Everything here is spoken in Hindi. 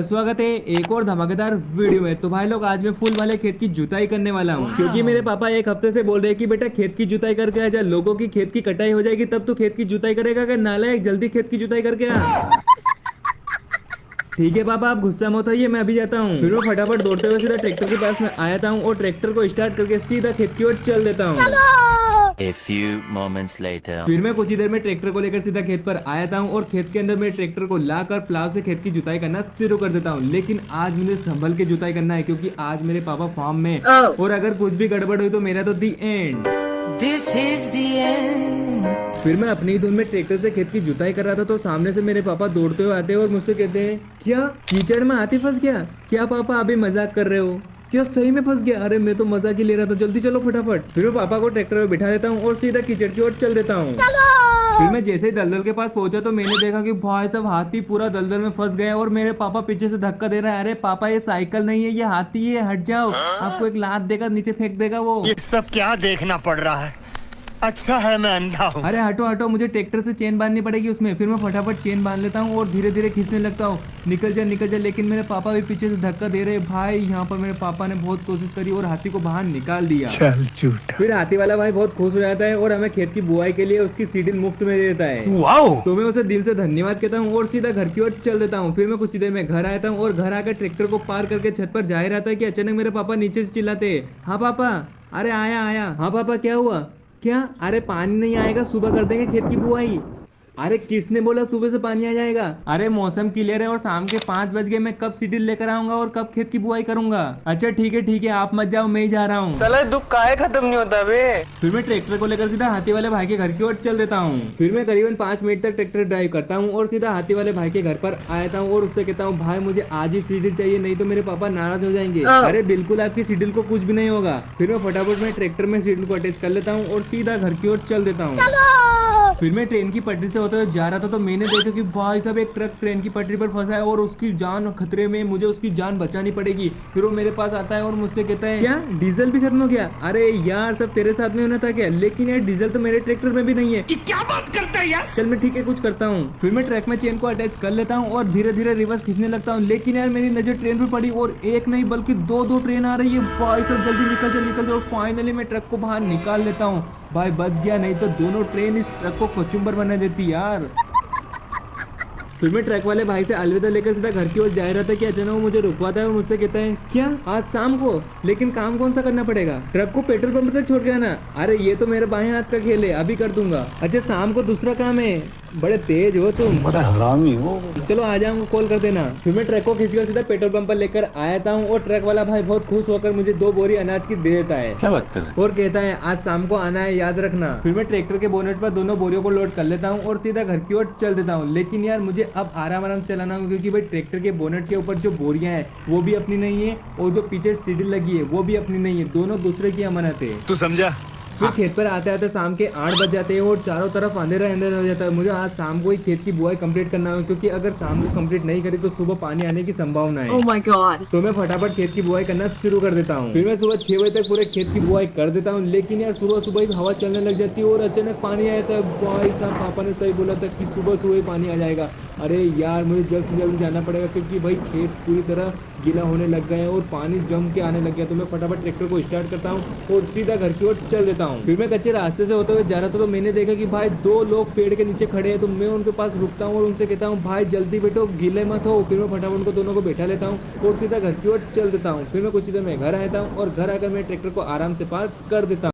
स्वागत है एक और धमाकेदार वीडियो में। तो भाई लोग आज मैं फुल वाले खेत की जुताई करने वाला हूँ, क्योंकि मेरे पापा एक हफ्ते से बोल रहे हैं कि बेटा खेत की जुताई करके आ जा, लोगों की खेत की कटाई हो जाएगी तब तो खेत की जुताई करेगा, कि नालायक जल्दी खेत की जुताई करके आ। ठीक है पापा, आप गुस्सा मत होइए, मैं अभी जाता हूँ। फिर मैं फटाफट दौड़ते हुए सीधा ट्रैक्टर के पास में आया था और ट्रैक्टर को स्टार्ट करके सीधा खेत की ओर चल देता हूँ। A few moments later. फिर मैं कुछ ही देर में ट्रैक्टर को लेकर सीधा खेत पर आया था और खेत के अंदर मैं ट्रैक्टर को लाकर प्लाव से खेत की जुताई करना शुरू कर देता हूँ। लेकिन आज मुझे संभल के जुताई करना है, क्योंकि आज मेरे पापा फार्म में और अगर कुछ भी गड़बड़ हुई तो मेरा तो दी and. This is the end. फिर मैं अपनी ही धुन में ट्रैक्टर से खेत की जुताई कर रहा था तो सामने से मेरे पापा दौड़ते हुए आते हैं और मुझसे कहते हैं, क्या कीचड़ में हाथी फंस गया क्या पापा, अभी मजाक कर रहे हो क्या, सही में फंस गया? अरे मैं तो मजाक ही ले रहा था, जल्दी चलो फटाफट। फिर मैं पापा को ट्रैक्टर में बिठा देता हूँ और सीधा कीचड़ की ओर चल देता हूँ। फिर मैं जैसे ही दलदल के पास पहुंचा तो मैंने देखा कि भाई साहब हाथी पूरा दलदल में फंस गया और मेरे पापा पीछे से धक्का दे रहा है। अरे पापा ये साइकिल नहीं है, ये हाथी है, हट जाओ, आपको एक लात देगा, नीचे फेंक देगा वो। ये सब क्या देखना पड़ रहा है? अच्छा है मैं अंधा हूँ। अरे हटो हटो, मुझे ट्रैक्टर से चेन बांधनी पड़ेगी उसमें। फिर मैं फटाफट चेन बांध लेता हूँ और धीरे धीरे खींचने लगता हूँ, निकल जा। लेकिन मेरे पापा भी पीछे से धक्का दे रहे। भाई यहाँ पर मेरे पापा ने बहुत कोशिश करी और हाथी को बाहर निकाल दिया। चल झूठा। फिर हाथी वाला भाई बहुत खुश हो जाता है और हमें खेत की बुआई के लिए उसकी सीडिल मुफ्त में दे देता है। वाओ। तो मैं उसे दिल से धन्यवाद कहता हूँ और सीधा घर की ओर चल देता हूँ। फिर मैं कुछ ही देर में घर आता हूँ और घर आकर ट्रैक्टर को पार करके छत पर जा ही रहा था कि अचानक मेरे पापा नीचे से चिल्लाते, हाँ पापा। अरे आया आया। हाँ पापा क्या हुआ? क्या? अरे पानी नहीं आएगा, सुबह कर देंगे खेत की बुआई। अरे किसने बोला सुबह से पानी आ जाएगा? अरे मौसम क्लियर है और शाम के 5 बज गए, मैं कब सीडिल लेकर आऊंगा और कब खेत की बुआई करूंगा। अच्छा ठीक है आप मत जाओ, मैं ही जा रहा हूँ। साला दुख काहे खत्म नहीं होता बे। फिर मैं ट्रैक्टर को लेकर सीधा हाथी वाले भाई के घर की ओर चल देता हूँ। फिर मैं करीबन 5 मिनट तक ट्रैक्टर ड्राइव करता हूँ और सीधा हाथी वाले भाई के घर पर आया था और उससे कहता हूँ, भाई मुझे आज ही सीडिल चाहिए, नहीं तो मेरे पापा नाराज हो जाएंगे। अरे बिल्कुल आपकी सीडिल को कुछ भी नहीं होगा। फिर मैं फटाफट में ट्रैक्टर में सीडिल को अटैच कर लेता हूँ और सीधा घर की ओर चल देता हूँ। फिर मैं ट्रेन की पटरी से होते हुए जा रहा था तो मैंने देखा कि भाई साहब एक ट्रक ट्रेन की पटरी पर फंसा है और उसकी जान खतरे में, मुझे उसकी जान बचानी पड़ेगी। फिर वो मेरे पास आता है और मुझसे कहता है, क्या डीजल भी खत्म हो गया? अरे यार सब तेरे साथ में होना था क्या? लेकिन यार डीजल तो मेरे ट्रैक्टर में भी नहीं है। क्या बात करता है यार? चल मैं ठीक है कुछ करता हूँ। फिर मैं ट्रैक में चेन को अटैच कर लेता हूँ और धीरे धीरे रिवर्स खींचने लगता हूँ। लेकिन यार मेरी नजर ट्रेन पर पड़ी और एक नहीं बल्कि दो ट्रेन आ रही है। भाई साहब जल्दी निकल जाओ। फाइनली मैं ट्रक को बाहर निकाल लेता हूँ। भाई बच गया, नहीं तो दोनों ट्रेन इस ट्रक को कचुम्बर बना देती यार। फिर मैं ट्रक वाले भाई से अलविदा लेकर सीधा घर की ओर जा रहा था कि अचानक वो मुझे रुकवाता है और मुझसे कहता है, क्या आज शाम को? लेकिन काम कौन सा करना पड़ेगा? ट्रक को पेट्रोल पंप तक छोड़ के आना। अरे ये तो मेरे बाएं हाथ का खेल है, अभी कर दूंगा। अच्छा शाम को दूसरा काम है, बड़े तेज हो तुम, बड़ा हरामी हो। चलो आ जाऊंगा, कॉल कर देना। फिर मैं ट्रक को खींचकर सीधा पेट्रोल पंप पर लेकर आया था और ट्रक वाला भाई बहुत खुश होकर मुझे 2 बोरी अनाज की दे देता है। क्या बात कर रहे? और कहता है आज शाम को आना है, याद रखना। फिर मैं ट्रैक्टर के बोनेट पर दोनों बोरियों को लोड कर लेता हूँ और सीधा घर की ओर चल देता हूँ। लेकिन यार मुझे अब आराम से चलाना होगा, क्योंकि भाई ट्रैक्टर के बोनेट के ऊपर जो बोरियां हैं वो भी अपनी नहीं है और जो पीछे सीढ़ी लगी है वो भी अपनी नहीं है, दोनों दूसरे की अमानत है। तू समझा? फिर खेत पर आते आते शाम के 8 बज जाते हैं और चारों तरफ अंधेरा हो जाता है। मुझे आज शाम को ही खेत की बुआई कंप्लीट करना है, क्योंकि अगर शाम को कंप्लीट नहीं करी तो सुबह पानी आने की संभावना है। Oh my God. तो मैं फटाफट खेत की बुआई करना शुरू कर देता हूँ। फिर मैं सुबह 6 बजे तक पूरे खेत की बुआई कर देता हूँ। लेकिन यार सुबह ही हवा चलने लग जाती है और अचानक पानी आया था। भाई साहब पापा ने सही बोला था कि सुबह ही पानी आ जाएगा। अरे यार मुझे जल्द से जल्द जाना पड़ेगा, क्योंकि भाई खेत पूरी तरह गीला होने लग गए हैं और पानी जम के आने लग गया। तो मैं फटाफट ट्रैक्टर को स्टार्ट करता हूँ और सीधा घर की ओर चल देता हूँ। फिर मैं कच्चे रास्ते से होते हुए जा रहा था तो मैंने देखा कि भाई 2 लोग पेड़ के नीचे खड़े हैं। तो मैं उनके पास रुकता हूँ और उनसे कहता हूँ, भाई जल्दी बैठो, गीले मत हो। फिर मैं फटाफट उनको दोनों को बैठा लेता हूँ और सीधा घर की ओर चल देता हूँ। फिर मैं कुछ ही देर में घर आता हूँ और घर आकर मैं ट्रैक्टर को आराम से पार्क कर देता हूँ।